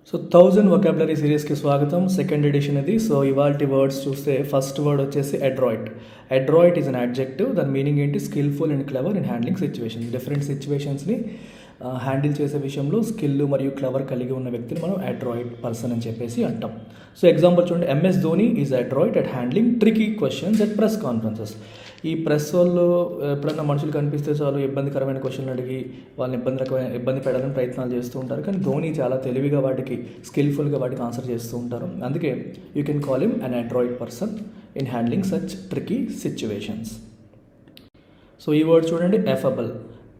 So 1000 vocabulary సిరీస్కి స్వాగతం. Second edition ఇది. సో ఇవాల్టి వర్డ్స్ చూస్తే ఫస్ట్ వర్డ్ వచ్చేసి adroit. Adroit is an adjective. దాని మీనింగ్ ఏంటి? Skilful and clever in handling situations. Different సిచ్యువేషన్స్ని హ్యాండిల్ చేసే విషయంలో స్కిల్ మరియు క్లవర్ కలిగి ఉన్న వ్యక్తిని మనం అడ్రాయిట్ పర్సన్ అని చెప్పేసి అంటాం. సో ఎగ్జాంపుల్ చూడండి, MS Dhoni is adroit at handling tricky questions at press conferences. ఈ ప్రెస్ వాళ్ళు ఎప్పుడైనా మనుషులు కనిపిస్తే చాలు ఇబ్బందికరమైన క్వశ్చన్లు అడిగి వాళ్ళని ఇబ్బంది పెట్టాలని ప్రయత్నాలు చేస్తూ ఉంటారు. కానీ ధోని చాలా తెలివిగా వాటికి స్కిల్ఫుల్గా వాటికి ఆన్సర్ చేస్తూ ఉంటారు. అందుకే you can call him an adroit person in handling such tricky situations. So ఈ వర్డ్ చూడండి, ఎఫబుల్.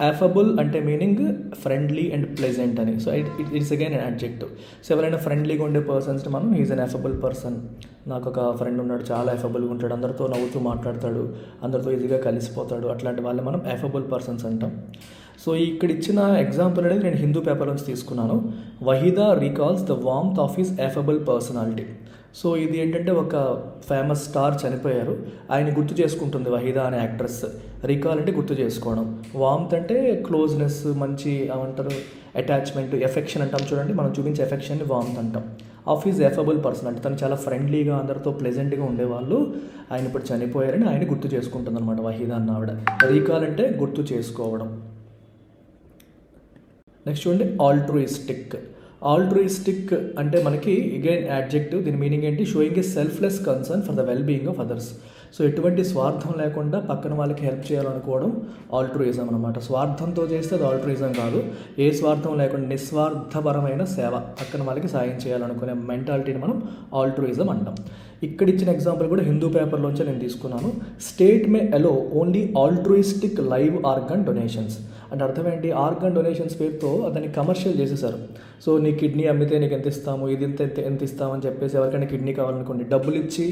ఎఫబుల్ అంటే మీనింగ్ ఫ్రెండ్లీ అండ్ ప్లెజెంట్ అని. So it's again an adjective. So ఎవరైనా ఫ్రెండ్లీగా ఉండే పర్సన్స్ని మనం ఈజ్ అన్ ఎఫబుల్ పర్సన్. నాకు ఒక ఫ్రెండ్ ఉన్నాడు, చాలా ఎఫబుల్గా ఉంటాడు, అందరితో నవ్వుతూ మాట్లాడతాడు, అందరితో ఈజీగా కలిసిపోతాడు. అట్లాంటి వాళ్ళని మనం ఎఫబుల్ పర్సన్స్ అంటాం. సో ఇక్కడ ఇచ్చిన ఎగ్జాంపుల్ అనేది నేను హిందూ పేపర్ నుంచి తీసుకున్నాను. Waheeda recalls the warmth of his affable personality. So ఇది ఏంటంటే ఒక ఫేమస్ స్టార్ చనిపోయారు, ఆయన గుర్తు చేసుకుంటుంది వహీదా అనే యాక్ట్రెస్. రీకాల్ అంటే గుర్తు చేసుకోవడం, వార్మ్త్ అంటే క్లోజ్నెస్, మంచి ఏమంటారు అటాచ్మెంట్, ఎఫెక్షన్ అంటాం చూడండి, మనం చూపించే ఎఫెక్షన్ని వార్మ్త్ అంటాం. ఆఫ్ ఈజ్ ఎఫబుల్ పర్సన్ అంటే తను చాలా ఫ్రెండ్లీగా అందరితో ప్లెజెంట్గా ఉండేవాళ్ళు, ఆయన ఇప్పుడు చనిపోయారని ఆయన గుర్తు చేసుకుంటుంది అనమాట వహీదా అన్న ఆవిడ. రీకాల్ అంటే గుర్తు చేసుకోవడం. నెక్స్ట్ చూడండి, ఆల్ట్రూయిస్టిక్. ఆల్ట్రూయిస్టిక్ అంటే మనకి అగైన్ యాడ్జెక్టివ్. దీని మీనింగ్ ఏంటి? Sowing A selfless concern for the well being of others. So ఎటువంటి స్వార్థం లేకుండా పక్కన వాళ్ళకి హెల్ప్ చేయాలనుకోవడం ఆల్ట్రూయిజం అనమాట. స్వార్థంతో చేస్తే అది ఆల్ట్రూయిజం కాదు. ఏ స్వార్థం లేకుండా నిస్వార్థపరమైన సేవ, పక్కన వాళ్ళకి సాయం చేయాలనుకునే మెంటాలిటీని మనం ఆల్ట్రూయిజం అంటాం. ఇక్కడ ఇచ్చిన ఎగ్జాంపుల్ కూడా హిందూ పేపర్లోంచి నేను తీసుకున్నాను. State may allow only altruistic live organ donations. అంటే అర్థం ఏంటి? ఆర్గన్ డొనేషన్స్ పేరుతో దాన్ని కమర్షియల్ చేసేసారు. సో నీ కిడ్నీ అమ్మితే నీకు ఎంత ఇస్తాము, ఇది ఎంత ఇస్తామని చెప్పేసి ఎవరికైనా కిడ్నీ కావాలనుకోండి డబ్బులు ఇచ్చి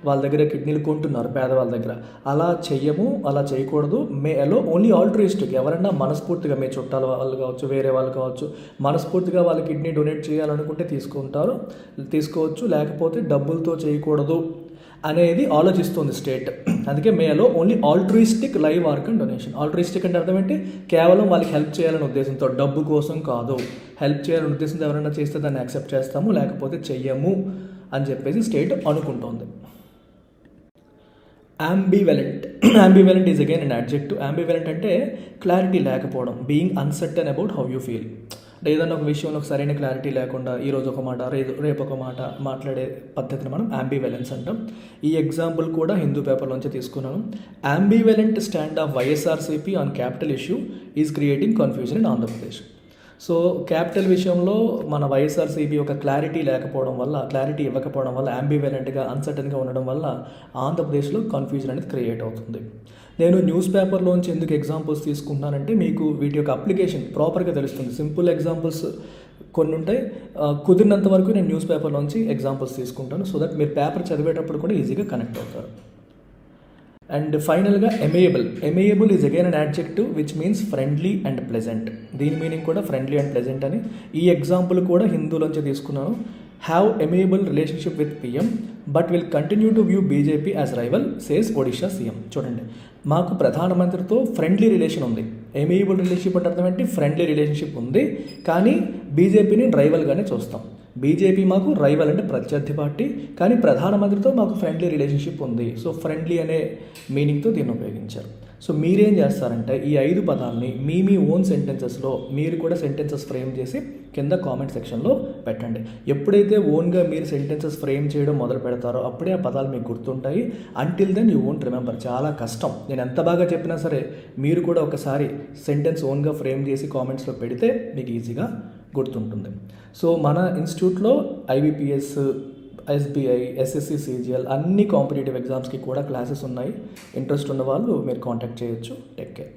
వాళ్ళ దగ్గర కిడ్నీలు కొంటున్నారు పేదవాళ్ళ దగ్గర. అలా చెయ్యము, అలా చేయకూడదు. మే అలో ఓన్లీ ఆల్ట్రూయిస్టిక్. ఎవరైనా మనస్ఫూర్తిగా, మీ చుట్టాల వాళ్ళు కావచ్చు, వేరే వాళ్ళు కావచ్చు, మనస్ఫూర్తిగా వాళ్ళ కిడ్నీ డొనేట్ చేయాలనుకుంటే తీసుకోవచ్చు. లేకపోతే డబ్బులతో చేయకూడదు అనేది ఆలోచిస్తుంది స్టేట్. అందుకే మేలో only altruistic live organ donation. Altruistic అంటే అర్థం ఏంటి? కేవలం వాళ్ళకి హెల్ప్ చేయాలనే ఉద్దేశంతో, డబ్బు కోసం కాదు, హెల్ప్ చేయాలనే ఉద్దేశంతో ఎవరైనా చేస్తే దాన్ని యాక్సెప్ట్ చేస్తాము, లేకపోతే చెయ్యము అని చెప్పేసి స్టేట్ అనుకుంటోంది. Ambivalent. Ambivalent is again an adjective. Ambivalent అంటే క్లారిటీ లేకపోవడం, being uncertain about how you feel. అంటే ఏదైనా ఒక విషయంలో ఒక సరైన క్లారిటీ లేకుండా ఈరోజు ఒక మాట రేపు ఒక మాట మాట్లాడే పద్ధతిని మనం అంబివలెన్స్ అంటాం. ఈ ఎగ్జాంపుల్ కూడా హిందూ పేపర్లోంచి తీసుకున్నాను. అంబివలెంట్ stand of YSRCP on capital issue is creating confusion in Andhra Pradesh. So capital విషయంలో మన వైఎస్ఆర్సీపీ ఒక క్లారిటీ ఇవ్వకపోవడం వల్ల అంబివలెంట్గా, అన్సర్టన్గా ఉండడం వల్ల ఆంధ్రప్రదేశ్లో కన్ఫ్యూజన్ అనేది క్రియేట్ అవుతుంది. నేను న్యూస్ పేపర్లోంచి ఎందుకు ఎగ్జాంపుల్స్ తీసుకుంటున్నానంటే మీకు వీటి యొక్క అప్లికేషన్ ప్రాపర్గా తెలుస్తుంది. సింపుల్ ఎగ్జాంపుల్స్ కొన్ని ఉంటాయి, కుదిరినంత వరకు నేను న్యూస్ పేపర్లోంచి ఎగ్జాంపుల్స్ తీసుకుంటాను. సో దట్ మీరు పేపర్ చదివేటప్పుడు కూడా ఈజీగా కనెక్ట్ అవుతారు. అండ్ ఫైనల్గా amiable. Amiable is again an adjective which means friendly and pleasant. దీని మీనింగ్ కూడా ఫ్రెండ్లీ అండ్ ప్లెజెంట్ అని. ఈ ఎగ్జాంపుల్ కూడా హిందూలోంచి తీసుకున్నాను. Have amiable relationship with PM but will continue to view BJP as rival, says Odisha CM. చూడండి, మాకు ప్రధానమంత్రితో friendly relation ఉంది. ఎమేయబుల్ రిలేషన్షిప్ అంటే అర్థం ఏంటి? ఫ్రెండ్లీ రిలేషన్షిప్ ఉంది, కానీ బీజేపీని రైవల్గానే చూస్తాం. బీజేపీ మాకు రైవల్ అంటే ప్రత్యర్థి పార్టీ, కానీ ప్రధానమంత్రితో మాకు ఫ్రెండ్లీ రిలేషన్షిప్ ఉంది. సో ఫ్రెండ్లీ అనే మీనింగ్తో దీన్ని ఉపయోగించారు. సో మీరేం చేస్తారంటే ఈ 5 పదాలని మీ ఓన్ సెంటెన్సెస్లో మీరు కూడా సెంటెన్సెస్ ఫ్రేమ్ చేసి కింద కామెంట్ సెక్షన్లో పెట్టండి. ఎప్పుడైతే ఓన్గా మీరు సెంటెన్సెస్ ఫ్రేమ్ చేయడం మొదలు పెడతారో అప్పుడే ఆ పదాలు మీకు గుర్తుంటాయి. Until then you won't remember. చాలా కష్టం. నేను ఎంత బాగా చెప్పినా సరే మీరు కూడా ఒకసారి సెంటెన్స్ ఓన్గా ఫ్రేమ్ చేసి కామెంట్స్లో పెడితే మీకు ఈజీగా గుర్తుంటుంది. సో మన ఇన్స్టిట్యూట్లో ఐబీపీఎస్, ఎస్బీఐ, ఎస్ఎస్సి, సిజిఎల్ అన్ని కాంపిటేటివ్ ఎగ్జామ్స్కి కూడా క్లాసెస్ ఉన్నాయి. ఇంట్రెస్ట్ ఉన్న వాళ్ళు మీరు కాంటాక్ట్ చేయొచ్చు. Take care.